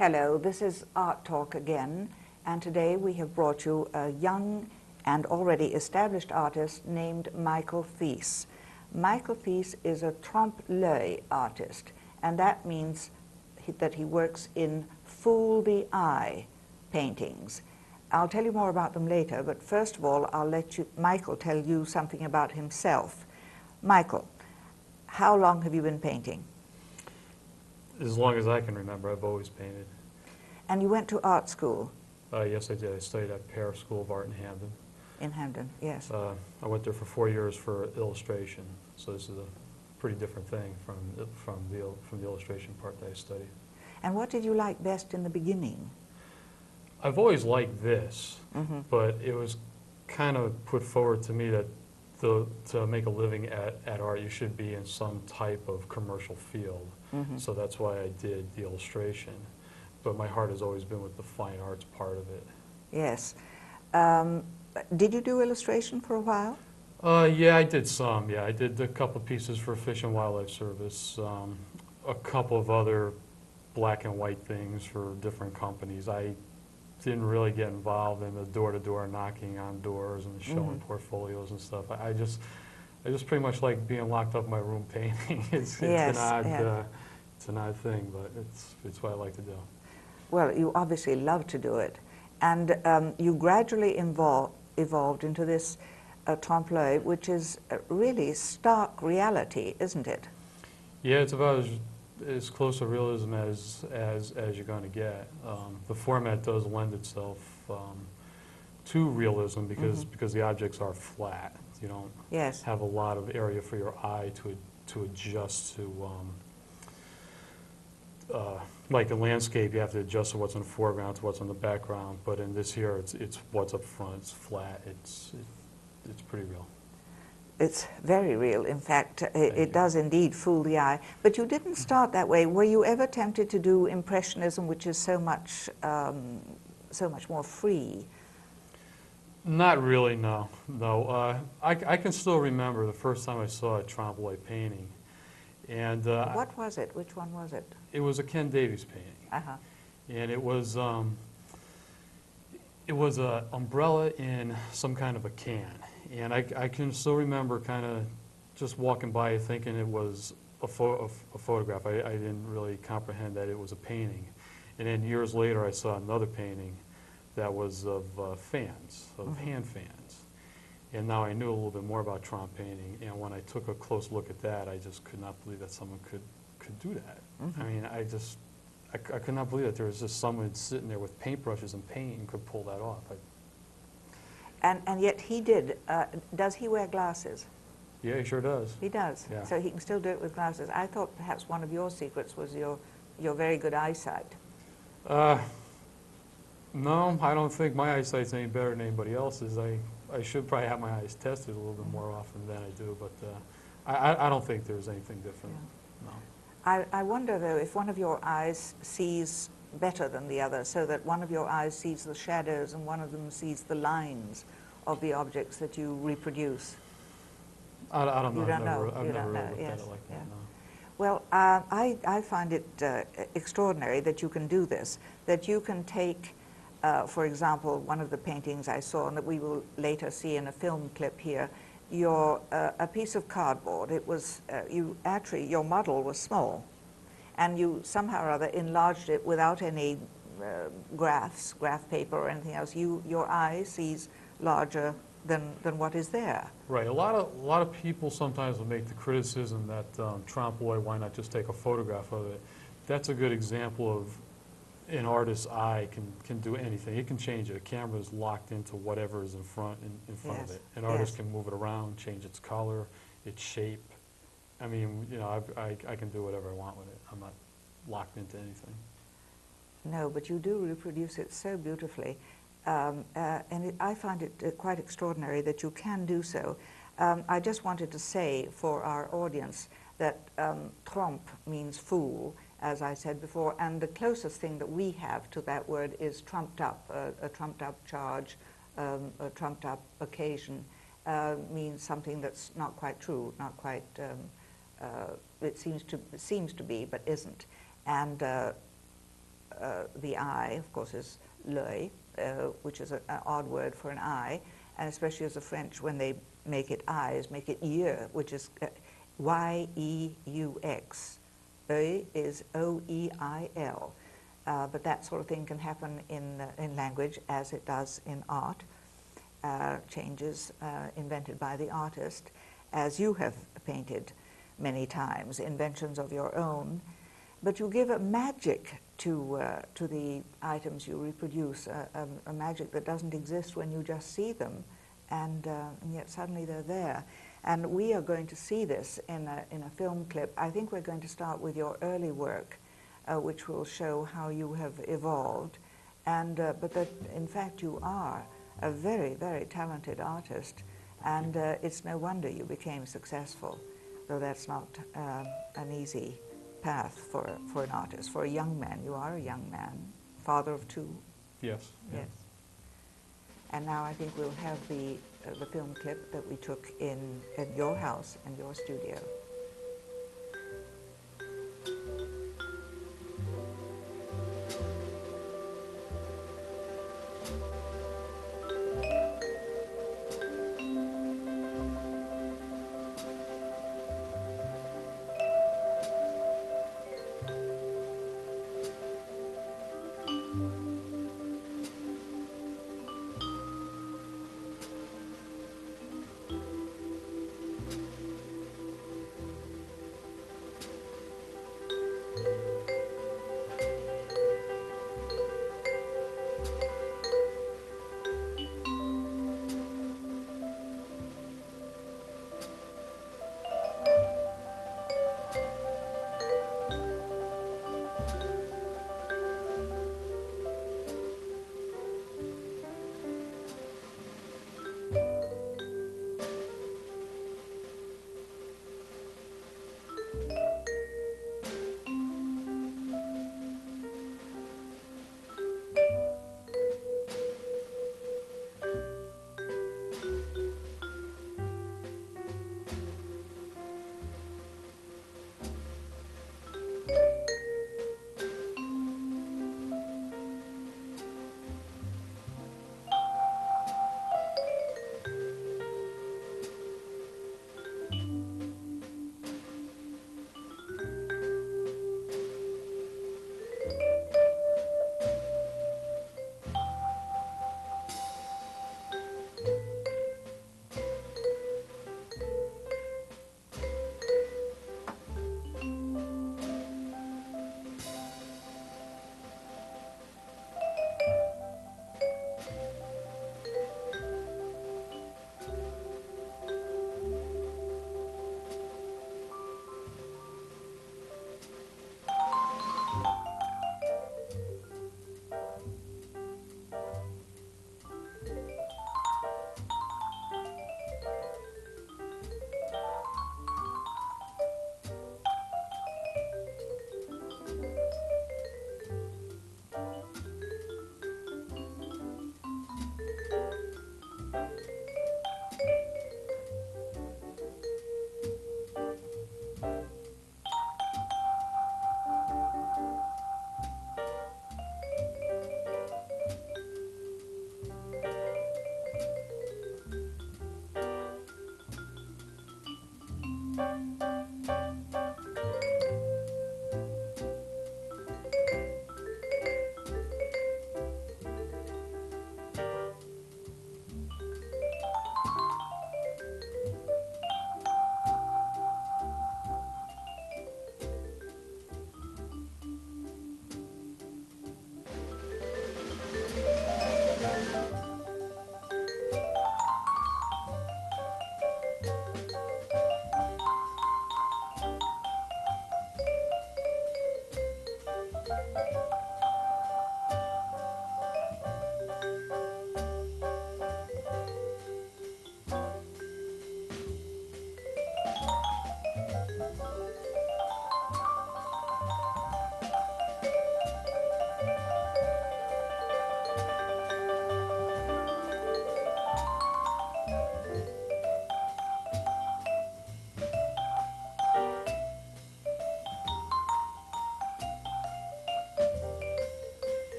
Hello, this is Art Talk again, and today we have brought you a young and already established artist named Michael Theise. Michael Theise is a trompe-l'œil artist, and that means that he works in fool the eye paintings. I'll tell you more about them later, but first of all, I'll let Michael tell you something about himself. Michael, how long have you been painting? As long as I can remember, I've always painted. And you went to art school? Yes, I did. I studied at Paris School of Art in Hamden. In Hamden, yes. I went there for 4 years for illustration, so this is a pretty different thing from the illustration part that I studied. And what did you like best in the beginning? I've always liked this, Mm-hmm. but it was kind of put forward to me that to make a living at art, you should be in some type of commercial field. Mm-hmm. So that's why I did the illustration. But my heart has always been with the fine arts part of it. Yes. Did you do illustration for a while? Yeah, I did some. Yeah, I did a couple pieces for Fish and Wildlife Service, a couple of other black and white things for different companies. I didn't really get involved in the door-to-door knocking on doors and showing portfolios and stuff. I just pretty much like being locked up in my room painting. It's Yes, it's an odd thing, but it's what I like to do. Well, you obviously love to do it. And you gradually evolved into this trompe-l'œil, which is really stark reality, isn't it? Yeah, it's about as close to realism as you're going to get. The format does lend itself to realism because the objects are flat. You don't Yes. have a lot of area for your eye to adjust to. Like a landscape, you have to adjust to what's in the foreground to what's in the background. But in this here, it's what's up front. It's flat. It's pretty real. It's very real. In fact, it does indeed fool the eye. But you didn't start that way. Were you ever tempted to do Impressionism, which is so much more free? Not really, no. I can still remember the first time I saw a trompe-l'œil painting. And What was it? Which one was it? it was a Ken Davies painting. Uh-huh. And it was an umbrella in some kind of a can. And I can still remember kind of just walking by thinking it was a photograph. I didn't really comprehend that it was a painting. And then years later I saw another painting that was of fans, of hand fans. And now I knew a little bit more about trompe painting. And when I took a close look at that, I just could not believe that someone could do that. I mean, I could not believe that there was just someone sitting there with paintbrushes and paint and could pull that off. And yet he did. Does he wear glasses? Yeah, he sure does. He does. Yeah. So he can still do it with glasses. I thought perhaps one of your secrets was your very good eyesight. No, I don't think my eyesight's any better than anybody else's. I should probably have my eyes tested a little bit more often than I do, but I don't think there's anything different. Yeah. No. I wonder, though, if one of your eyes sees better than the other, so that one of your eyes sees the shadows and one of them sees the lines of the objects that you reproduce. I don't know. You don't know. I've You never don't know. really looked Yes. at it like that, Yeah. no. Well, I find it extraordinary that you can do this, that you can take, for example, one of the paintings I saw and that we will later see in a film clip here, a piece of cardboard. It was, your model was small, and you somehow or other enlarged it without any graph paper or anything else. Your eye sees larger than what is there. Right. A lot of people sometimes will make the criticism that trompe-l'œil, why not just take a photograph of it? That's a good example of an artist's eye can do anything. It can change it. A camera is locked into whatever is in front Yes. of it. An artist Yes. can move it around, change its color, its shape. I mean, you know, I can do whatever I want with it. I'm not locked into anything. No, but you do reproduce it so beautifully. I find it quite extraordinary that you can do so. I just wanted to say for our audience that trompe means fool, as I said before, and the closest thing that we have to that word is trumped up, a trumped up charge, a trumped up occasion, means something that's not quite true, not quite, it seems to be, but isn't. And the eye, of course, is l'œil, which is an odd word for an eye, and especially as the French, when they make it eyes, make it yeux, which is Y-E-U-X. Œil is O-E-I-L. But that sort of thing can happen in language as it does in art. Changes invented by the artist, as you have painted many times, inventions of your own. But you give a magic to the items you reproduce, a magic that doesn't exist when you just see them, and yet suddenly they're there. And we are going to see this in a film clip. I think we're going to start with your early work, which will show how you have evolved, and but that in fact you are a very, very talented artist, and it's no wonder you became successful, though that's not an easy path for an artist, for a young man. You are a young man, father of two. Yes. Yes. And now I think we'll have the film clip that we took in your house and your studio.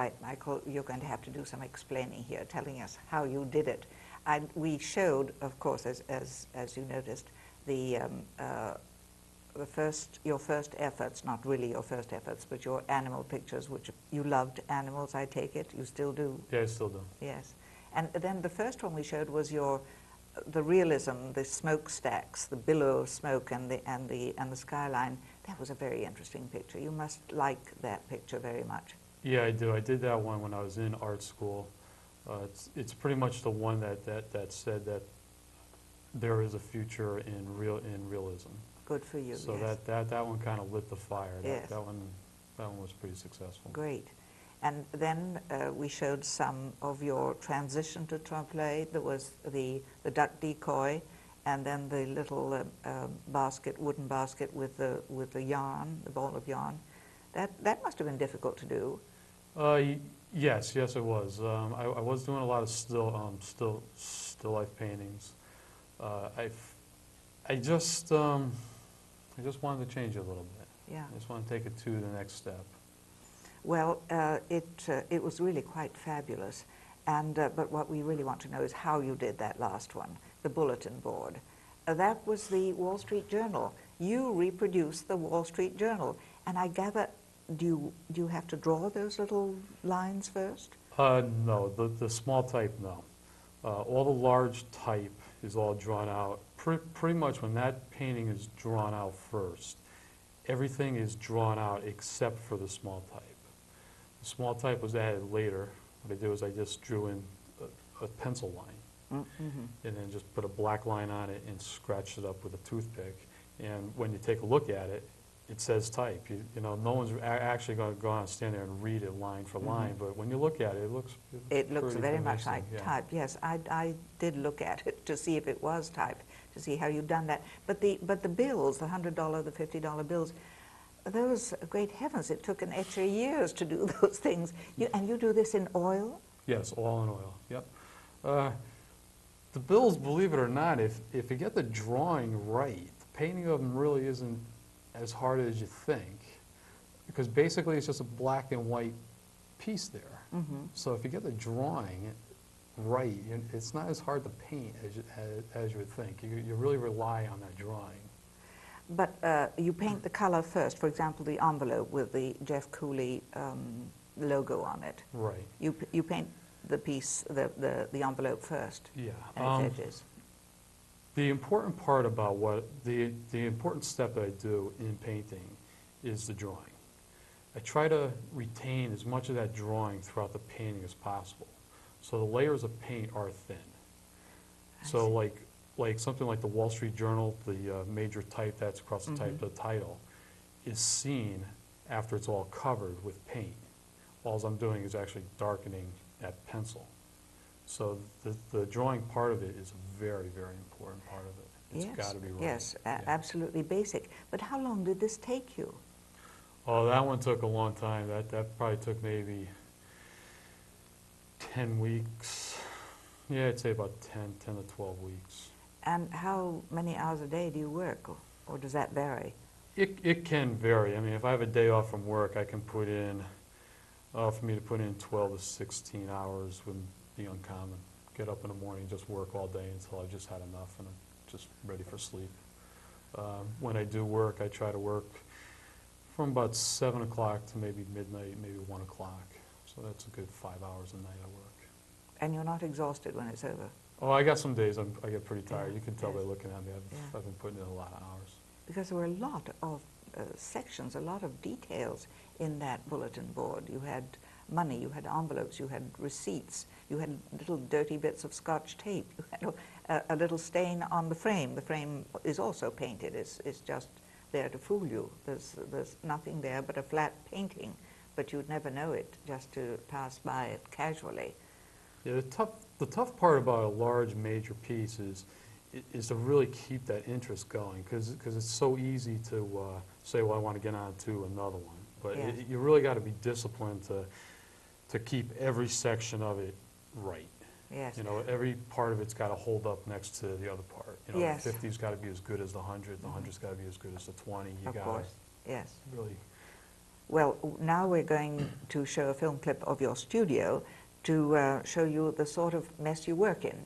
right, Michael, you're going to have to do some explaining here, telling us how you did it. We showed, of course, as you noticed, your first efforts, not really your first efforts, but your animal pictures, which you loved animals, I take it. You still do? Yeah, I still do. Yes. And then the first one we showed was the realism, the smokestacks, the billow of smoke and the skyline. That was a very interesting picture. You must like that picture very much. Yeah, I do. I did that one when I was in art school. It's pretty much the one that said that there is a future in realism. Good for you. So yes. that one kind of lit the fire. Yes. That one was pretty successful. Great. And then we showed some of your transition to trompe-l'oeil. There was the duck decoy, and then the little wooden basket with the yarn, the ball of yarn. That must have been difficult to do. Yes, it was. I was doing a lot of still life paintings. I just wanted to change it a little bit. Yeah. I just want to take it to the next step. Well, it was really quite fabulous, but what we really want to know is how you did that last one, the bulletin board. That was the Wall Street Journal. You reproduced the Wall Street Journal, and I gather, do you have to draw those little lines first? No, the small type, no. All the large type is all drawn out. Pretty much when that painting is drawn out first, everything is drawn out except for the small type. The small type was added later. What I did was I just drew in a pencil line, and then just put a black line on it and scratched it up with a toothpick. And when you take a look at it, it says type. You know, no one's actually going to go on and stand there and read it line for line, but when you look at it, it looks very much like yeah. type. Yes, I did look at it to see if it was typed, to see how you'd done that. But the bills, the $100, the $50 bills, those, great heavens, it took an extra years to do those things. And you do this in oil? Yes, all in oil, yep. The bills, believe it or not, if you get the drawing right, the painting of them really isn't as hard as you think, because basically it's just a black and white piece there. So if you get the drawing right, it's not as hard to paint as you would think. You really rely on that drawing. But you paint the color first, for example, the envelope with the Jeff Cooley logo on it. Right. You paint the piece, the envelope first. Yeah. And its edges. The important part about the important step that I do in painting is the drawing. I try to retain as much of that drawing throughout the painting as possible. So the layers of paint are thin. So like something like the Wall Street Journal, the major type that's across the type, the title, is seen after it's all covered with paint. All I'm doing is actually darkening that pencil. So the drawing part of it is a very, very important part of it. It's got to be right. Yes, absolutely basic. But how long did this take you? Oh, that one took a long time. That probably took maybe 10 weeks. Yeah, I'd say about 10 to 12 weeks. And how many hours a day do you work, or does that vary? It can vary. I mean, if I have a day off from work, I can put in, for me to put in 12 to 16 hours wouldn't be uncommon. Get up in the morning, just work all day until I've just had enough and I'm just ready for sleep. When I do work, I try to work from about 7 o'clock to maybe midnight, maybe 1 o'clock. So that's a good 5 hours a night I work. And you're not exhausted when it's over? Oh, I got some days I get pretty tired. Yeah, You can tell by yes. looking at me. I've been putting in a lot of hours. Because there were a lot of sections, a lot of details in that bulletin board. You had money, you had envelopes, you had receipts, you had little dirty bits of Scotch tape, you had a little stain on the frame. The frame is also painted. It's just there to fool you. There's nothing there but a flat painting, but you'd never know it just to pass by it casually. Yeah, the tough part about a large major piece is to really keep that interest going, because it's so easy to say, well, I want to get on to another one. But Yes. you really got to be disciplined to keep every section of it right. Yes. You know, every part of it's got to hold up next to the other part. You know, Yes. the 50's got to be as good as the 100, the 100's got to be as good as the 20. You Of got course. Yes. to really Well, now we're going to show a film clip of your studio to show you the sort of mess you work in.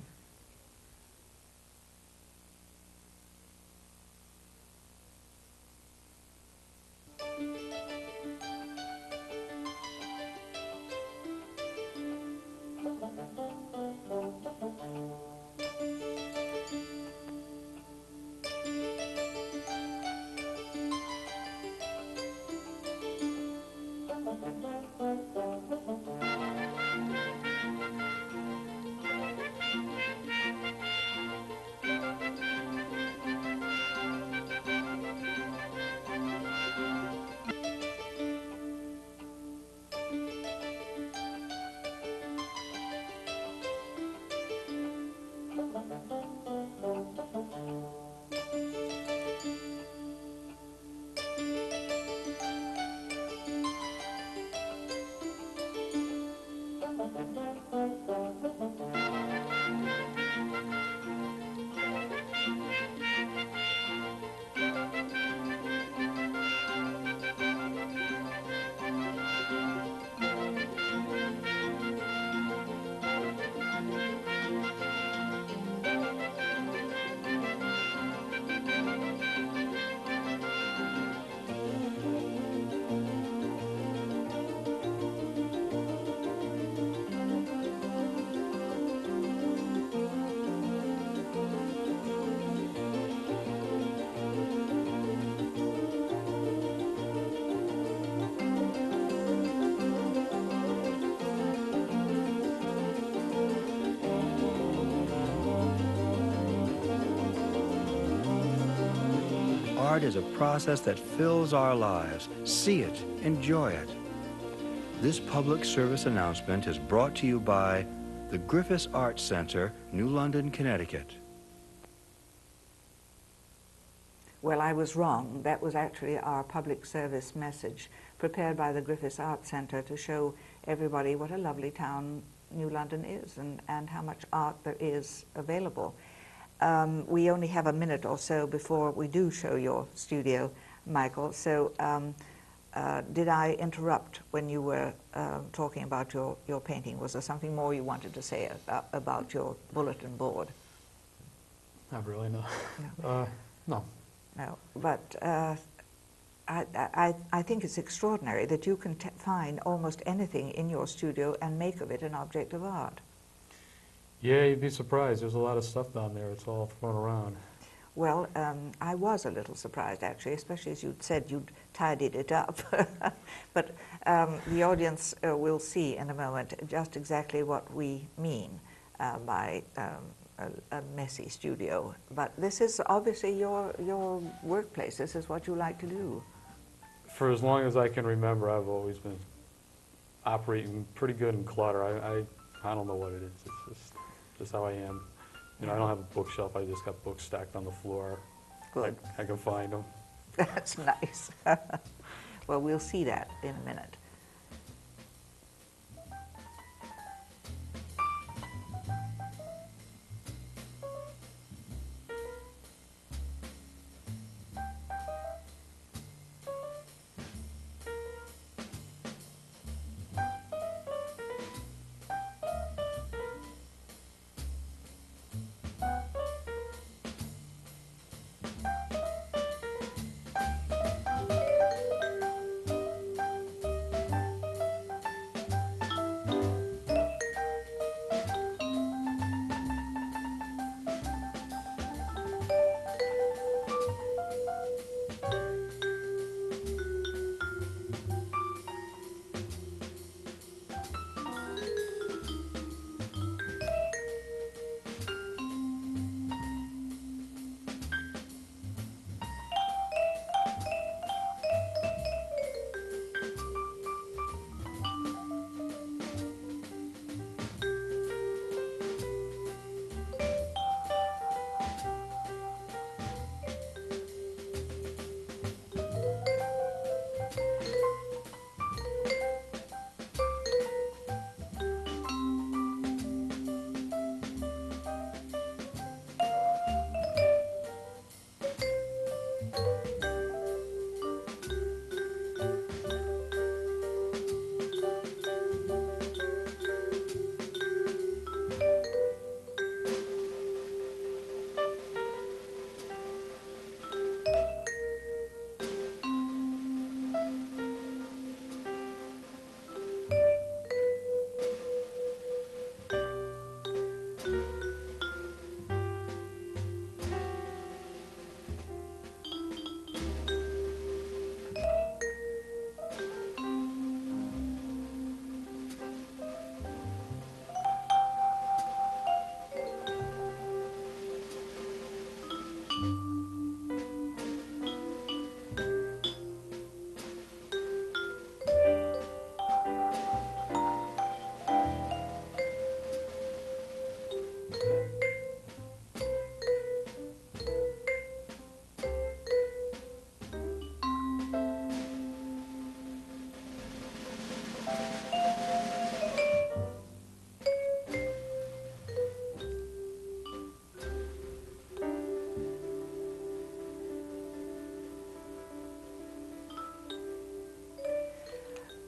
Art is a process that fills our lives. See it, enjoy it. This public service announcement is brought to you by the Griffis Art Center, New London, Connecticut. Well, I was wrong. That was actually our public service message prepared by the Griffis Art Center to show everybody what a lovely town New London is and how much art there is available. We only have a minute or so before we do show your studio, Michael, so did I interrupt when you were talking about your painting? Was there something more you wanted to say about your bulletin board? Not really, no. No. No. No, but I think it's extraordinary that you can find almost anything in your studio and make of it an object of art. Yeah, you'd be surprised. There's a lot of stuff down there. It's all thrown around. Well, I was a little surprised, actually, especially as you'd said you'd tidied it up. But the audience will see in a moment just exactly what we mean by a messy studio. But this is obviously your workplace. This is what you like to do. For as long as I can remember, I've always been operating pretty good in clutter. I don't know what it is. It's just how I am. You know, I don't have a bookshelf. I just got books stacked on the floor. Good. I can find them. That's nice. Well, we'll see that in a minute.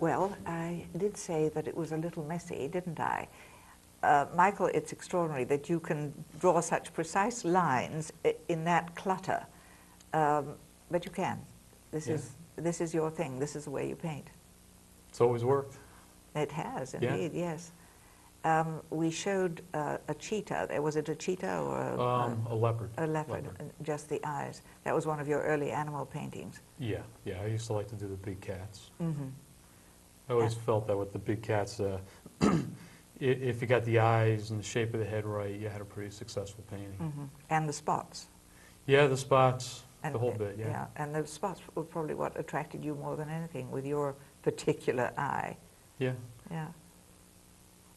Well, I did say that it was a little messy, didn't I? Michael, it's extraordinary that you can draw such precise lines in that clutter, but you can. This is your thing. This is the way you paint. It's always worked. It has, indeed, yes. We showed a cheetah. Was it a cheetah or A leopard. a leopard? Just the eyes. That was one of your early animal paintings. Yeah, yeah. I used to like to do the big cats. Mm-hmm. I always felt that with the big cats, if you got the eyes and the shape of the head right, you had a pretty successful painting. Mm-hmm. And the spots. Yeah, the spots, And, the whole bit, yeah. Yeah, and the spots were probably what attracted you more than anything with your particular eye. Yeah. Yeah.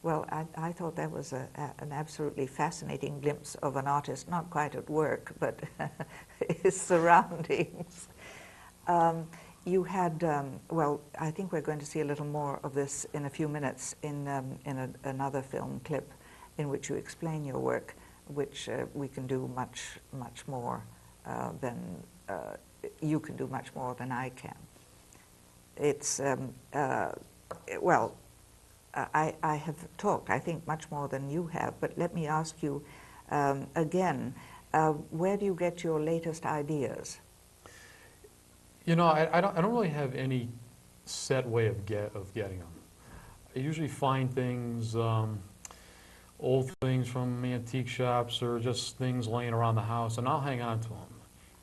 Well, I thought that was an absolutely fascinating glimpse of an artist, not quite at work, but his surroundings. You had, well, I think we're going to see a little more of this in a few minutes in another film clip in which you explain your work, which we can do much more than, you can do much more than I can. It's, well, I have talked, I think, much more than you have, but let me ask you again, where do you get your latest ideas? You know, I don't really have any set way of getting them. I usually find things, old things from antique shops or just things laying around the house, and I'll hang on to them.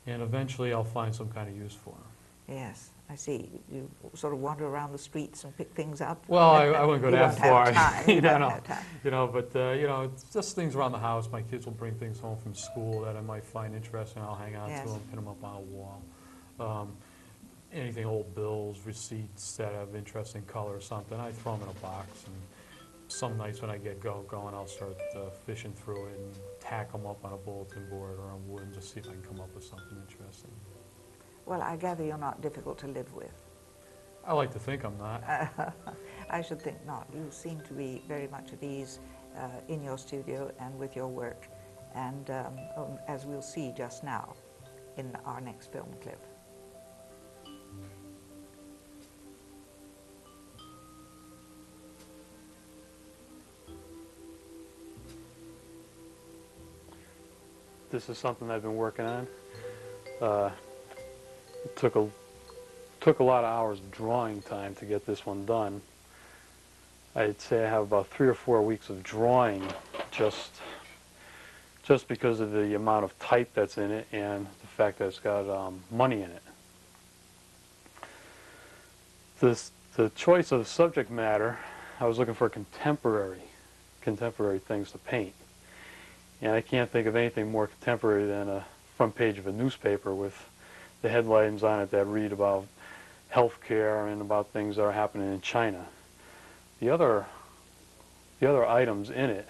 And eventually I'll find some kind of use for them. Yes, I see. You sort of wander around the streets and pick things up. Well, I wouldn't go that far. You don't have time. You know, but you know, it's just things around the house. My kids will bring things home from school that I might find interesting. I'll hang on to them, pin them up on a wall. Anything, old bills, receipts that have interesting color or something, I throw them in a box. And some nights when I get going, I'll start fishing through it and tack them up on a bulletin board or on wood and just see if I can come up with something interesting. Well, I gather you're not difficult to live with. I like to think I'm not. I should think not. You seem to be very much at ease in your studio and with your work, and as we'll see just now in our next film clip. This is something I've been working on. It took a lot of hours of drawing time to get this one done. I'd say I have about 3 or 4 weeks of drawing just because of the amount of type that's in it and the fact that it's got money in it. The choice of subject matter, I was looking for contemporary things to paint. And I can't think of anything more contemporary than a front page of a newspaper with the headlines on it that read about health care and about things that are happening in China. The other items in it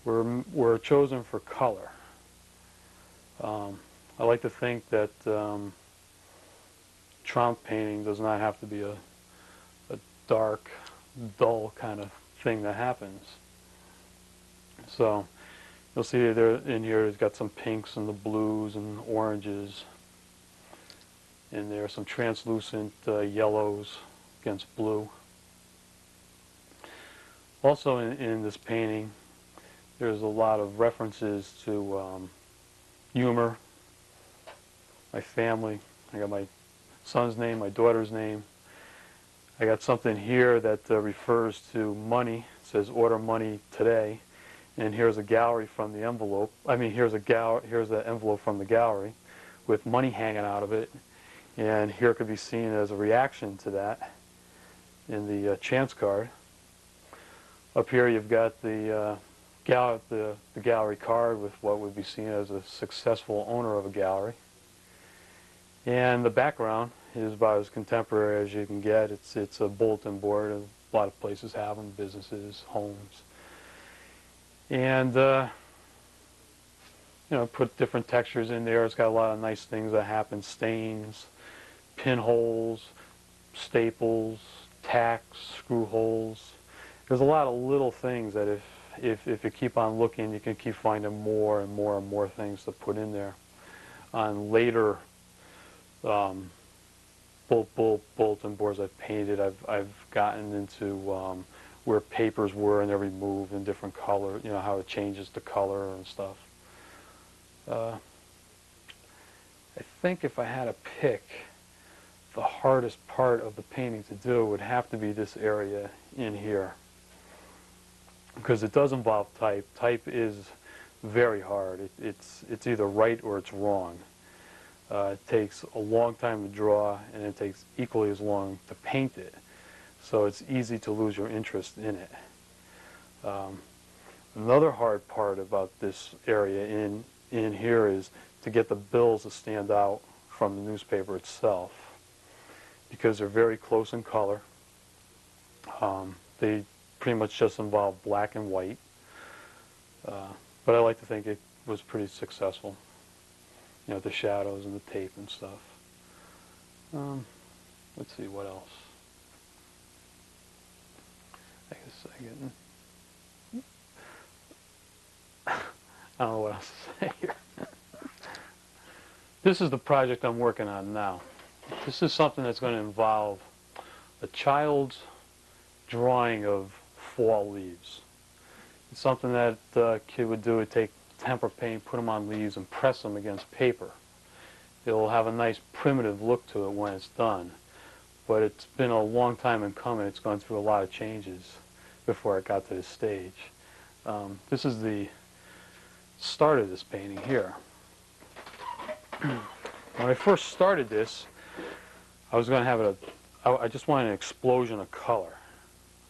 were chosen for color. I like to think that Trump painting does not have to be a dark, dull kind of thing that happens. So you'll see there in here it's got some pinks and the blues and oranges. And there are some translucent yellows against blue. Also in this painting, there's a lot of references to humor, my family. I got my son's name, my daughter's name. I got something here that refers to money. It says order money today. And here's a gallery from the envelope. I mean, here's the envelope from the gallery with money hanging out of it. And here it could be seen as a reaction to that in the chance card. Up here you've got the gallery card with what would be seen as a successful owner of a gallery. And the background is about as contemporary as you can get. It's a bulletin board. A lot of places have them, businesses, homes. And you know, put different textures in there. It's got a lot of nice things that happen, stains, pinholes, staples, tacks, screw holes. There's a lot of little things that if you keep on looking, you can keep finding more and more and more things to put in there. On later bulletin boards I've painted. I've gotten into where papers were and they're removed in different color, you know, how it changes the color and stuff. I think if I had to pick, the hardest part of the painting to do would have to be this area in here, because it does involve type. Type is very hard. It's either right or it's wrong. It takes a long time to draw, and it takes equally as long to paint it. So it's easy to lose your interest in it. Another hard part about this area in here is to get the bills to stand out from the newspaper itself, because they're very close in color. They pretty much just involve black and white. But I like to think it was pretty successful. You know, the shadows and the tape and stuff. Let's see, what else? I guess I don't know what else to say here. This is the project I'm working on now. This is something that's going to involve a child's drawing of fall leaves. It's something that a kid would do, would take tempera paint, put them on leaves, and press them against paper. It'll have a nice primitive look to it when it's done. But it's been a long time in coming. It's gone through a lot of changes before it got to this stage. This is the start of this painting here. When I first started this, I was going to have I just wanted an explosion of color.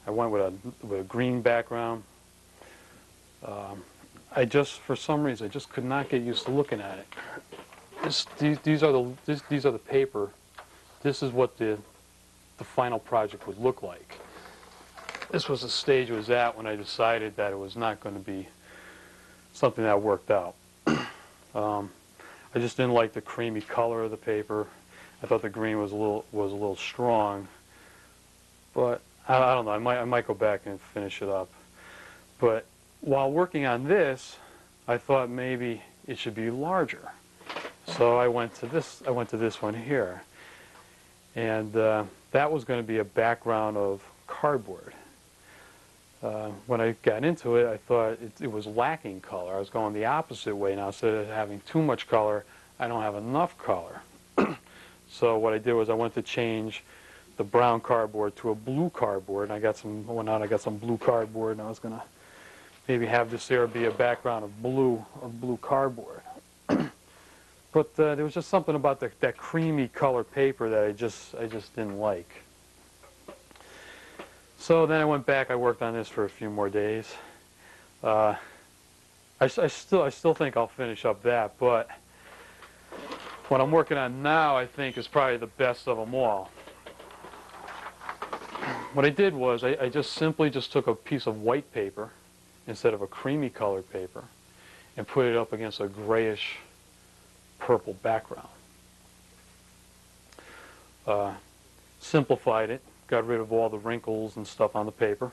I went with a green background. For some reason, I just could not get used to looking at it. These are the paper. This is what the final project would look like. This was the stage it was at when I decided that it was not going to be something that worked out. I just didn't like the creamy color of the paper. I thought the green was a little strong. But I don't know. I might go back and finish it up. But while working on this, I thought maybe it should be larger. So I went to this one here, and that was going to be a background of cardboard. When I got into it, I thought it was lacking color. I was going the opposite way now. Instead of having too much color, I don't have enough color. So what I did was I went to change the brown cardboard to a blue cardboard, and I got some blue cardboard, and I was going to maybe have this area be a background of blue cardboard. But there was just something about that creamy color paper that I just didn't like. So then I went back. I worked on this for a few more days. I still think I'll finish up that, but what I'm working on now, I think, is probably the best of them all. What I did was I just simply took a piece of white paper instead of a creamy colored paper and put it up against a grayish purple background. Simplified it, got rid of all the wrinkles and stuff on the paper.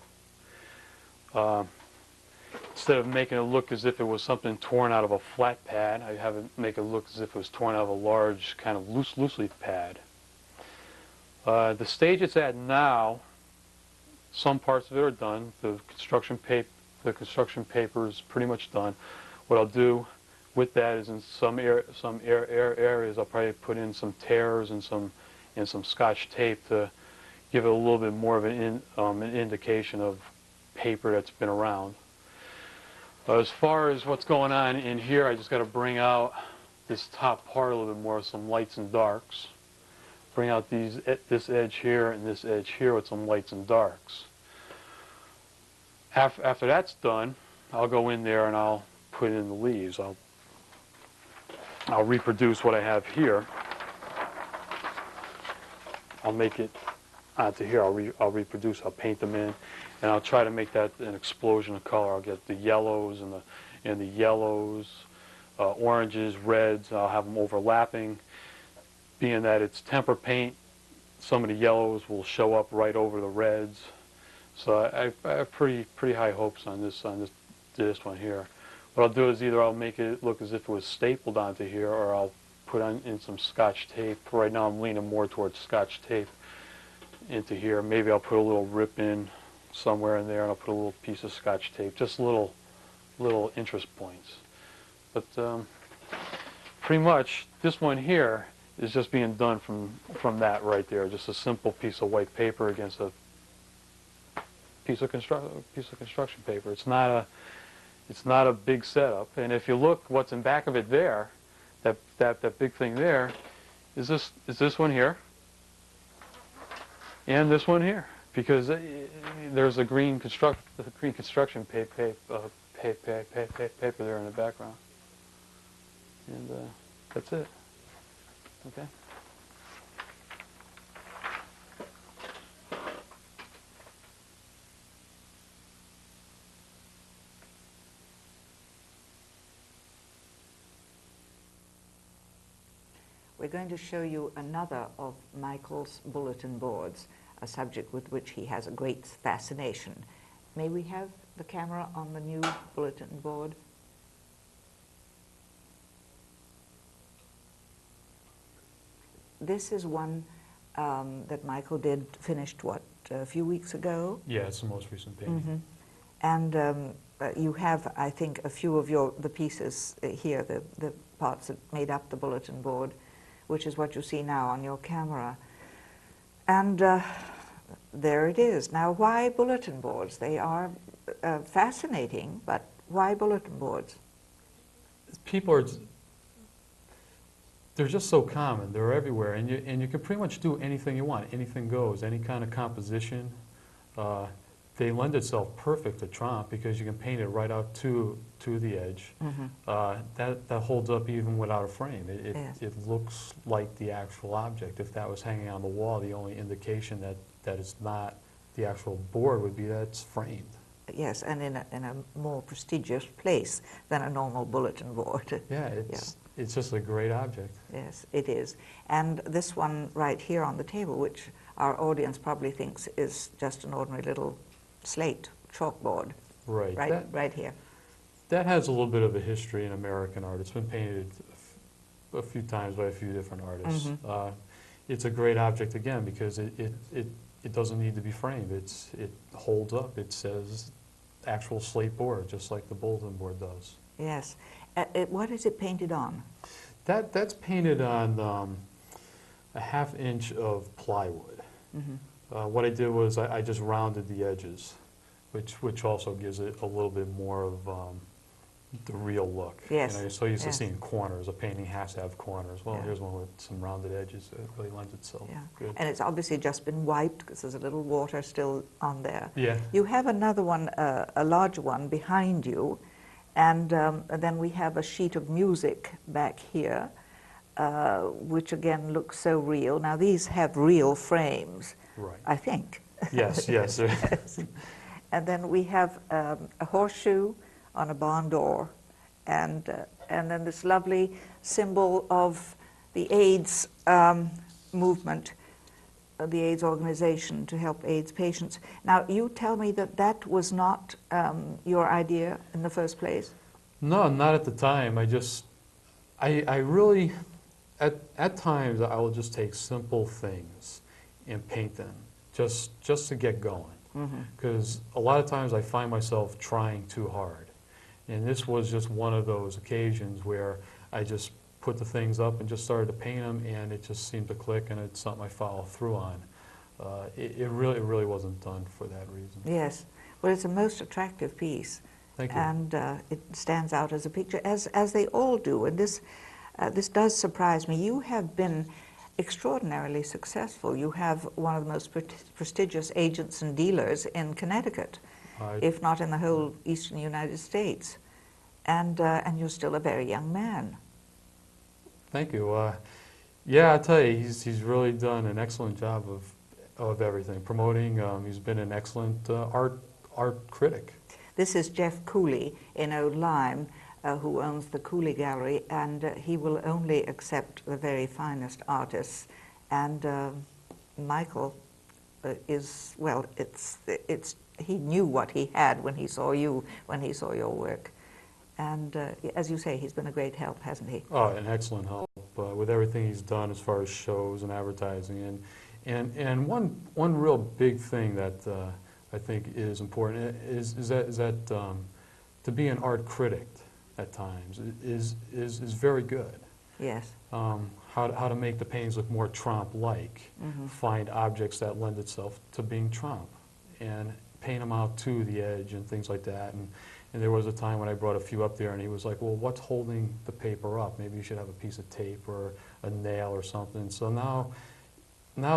Instead of making it look as if it was something torn out of a flat pad, I have it make it look as if it was torn out of a large kind of loose leaf pad. The stage it's at now, some parts of it are done. The construction paper is pretty much done. What I'll do with that is in some areas I'll probably put in some tears and some Scotch tape to give it a little bit more of an indication of paper that's been around. As far as what's going on in here, I just got to bring out this top part a little bit more, some lights and darks. Bring out this edge here and this edge here with some lights and darks. After that's done, I'll go in there and I'll put in the leaves. I'll reproduce what I have here. I'll make it onto here. I'll reproduce. I'll paint them in, and I'll try to make that an explosion of color. I'll get the yellows and the yellows, oranges, reds. I'll have them overlapping. Being that it's tempera paint, some of the yellows will show up right over the reds. So I have pretty high hopes on this one here. What I'll do is either I'll make it look as if it was stapled onto here, or I'll put in some Scotch tape. Right now I'm leaning more towards Scotch tape into here. Maybe I'll put a little rip in somewhere in there, and I'll put a little piece of Scotch tape, just little interest points. But pretty much this one here is just being done from that right there, just a simple piece of white paper against a piece of construction paper. It's not a big setup. And if you look, what's in back of it there, that big thing there, is this one here, and this one here, because there's a green construction paper there in the background, and that's it. Okay. We're going to show you another of Michael's bulletin boards, a subject with which he has a great fascination. May we have the camera on the new bulletin board? This is one that Michael finished, what, a few weeks ago? Yeah, it's the most recent painting. Mm-hmm. And you have, I think, a few of the pieces here, the parts that made up the bulletin board, which is what you see now on your camera. And there it is. Now, why bulletin boards? They are fascinating, but why bulletin boards? They're just so common. They're everywhere, and you can pretty much do anything you want. Anything goes. Any kind of composition. They lend itself perfect to Tromp because you can paint it right out to the edge. Mm-hmm. That holds up even without a frame. It looks like the actual object. If that was hanging on the wall, the only indication that it's not the actual board would be that it's framed. Yes, and in a more prestigious place than a normal bulletin board. Yeah, it's just a great object. Yes, it is. And this one right here on the table, which our audience probably thinks is just an ordinary little slate chalkboard. Right. Right here. That has a little bit of a history in American art. It's been painted a few times by a few different artists. Mm-hmm. It's a great object again because it doesn't need to be framed. It holds up. It says actual slate board, just like the bulletin board does. Yes. What is it painted on? That's painted on a ½ inch of plywood. Mm-hmm. What I did was I just rounded the edges, which also gives it a little bit more of the real look. Yes. You know, you're so used to seeing corners. A painting has to have corners. Well, here's one with some rounded edges. It really lends itself. Yeah. Good. And it's obviously just been wiped because there's a little water still on there. Yeah. You have another one, a larger one behind you, and then we have a sheet of music back here, which again looks so real. Now these have real frames. Right. I think. Yes, yes. And then we have a horseshoe on a barn door, and then this lovely symbol of the AIDS movement, the AIDS organization to help AIDS patients. Now, you tell me that was not your idea in the first place? No, not at the time. I really, at times, I will just take simple things and paint them, just to get going. Because a lot of times I find myself trying too hard. And this was just one of those occasions where I just put the things up and just started to paint them, and it just seemed to click, and it's something I follow through on. It really wasn't done for that reason. Yes. Well, it's a most attractive piece. Thank you. And it stands out as a picture, as they all do. And this does surprise me. You have been extraordinarily successful. You have one of the most prestigious agents and dealers in Connecticut, if not in the whole eastern United States. And you're still a very young man. Thank you. Yeah, I'll tell you, he's really done an excellent job of everything. Promoting, he's been an excellent art critic. This is Jeff Cooley in Old Lyme, who owns the Cooley Gallery, and he will only accept the very finest artists. And Michael is, well, he knew what he had when he saw you, when he saw your work. And as you say, he's been a great help, hasn't he? Oh, an excellent help. with everything he's done as far as shows and advertising. And one real big thing that I think is important is that to be an art critic at times is very good. Yes. How to make the paintings look more Trompe-like, find objects that lend itself to being Trompe, and paint them out to the edge and things like that. And there was a time when I brought a few up there and he was like, well, what's holding the paper up? Maybe you should have a piece of tape or a nail or something. So now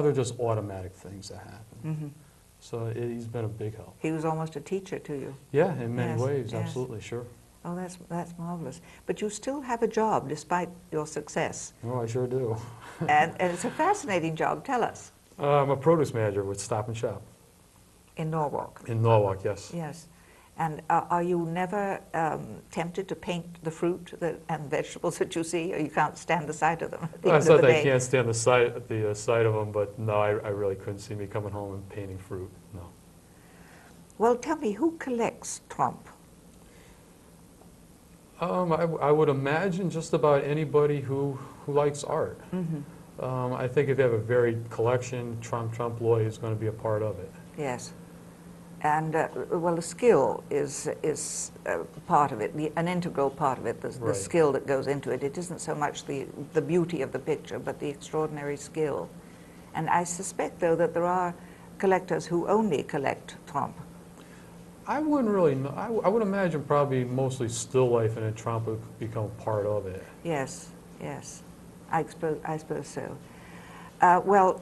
they're just automatic things that happen. So he's been a big help. He was almost a teacher to you. Yeah, in many Yes, ways, yes. absolutely, sure. Oh, that's marvelous. But you still have a job despite your success. Oh, I sure do. and it's a fascinating job. Tell us. I'm a produce manager with Stop and Shop. In Norwalk. In Norwalk, yes. Yes. And are you never tempted to paint the fruit and vegetables that you see, or you can't stand the sight of them at the Well, end it's of not the that I day? can't stand the sight of them, but no, I really couldn't see me coming home and painting fruit, no. Well, tell me, who collects Trompe? I would imagine just about anybody who likes art. I think if you have a varied collection, Trompe L'oeil is going to be a part of it. Yes. And, well, the skill is part of it, an integral part of it, the Right. skill that goes into it. It isn't so much the beauty of the picture, but the extraordinary skill. And I suspect, though, that there are collectors who only collect Trompe. I wouldn't really know. I would imagine probably mostly still life and then Trompe would become part of it. Yes, yes. I suppose so. Well,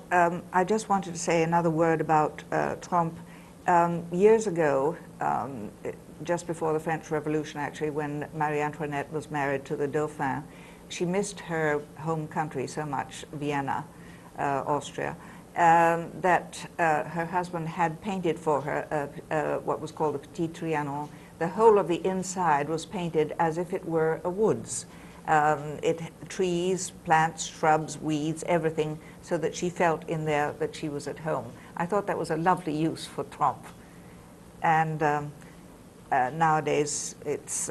I just wanted to say another word about Trompe. Years ago, just before the French Revolution, actually, when Marie Antoinette was married to the Dauphin, she missed her home country so much, Vienna, Austria, that her husband had painted for her what was called a Petit Trianon. The whole of the inside was painted as if it were a woods. Trees, plants, shrubs, weeds, everything, so that she felt in there that she was at home. I thought that was a lovely use for Trompe. And nowadays, its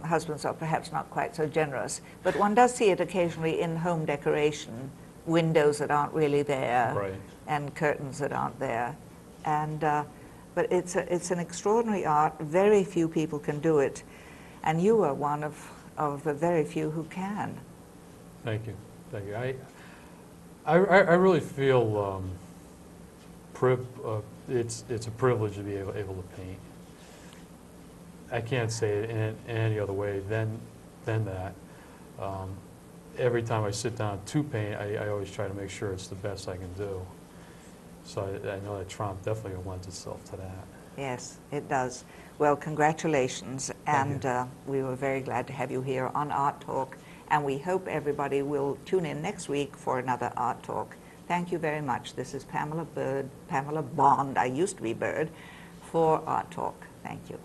husbands are perhaps not quite so generous, but one does see it occasionally in home decoration, windows that aren't really there, Right. and curtains that aren't there. And but it's an extraordinary art. Very few people can do it, and you are one of the very few who can. Thank you. Thank you. I really feel it's a privilege to be able to paint. I can't say it in any other way than that. Every time I sit down to paint, I always try to make sure it's the best I can do. So I know that Trompe definitely lends itself to that. Yes, it does. Well, congratulations, Thank and we were very glad to have you here on Art Talk, and we hope everybody will tune in next week for another Art Talk. Thank you very much. This is Pamela Bond, I used to be Bird, for Art Talk. Thank you.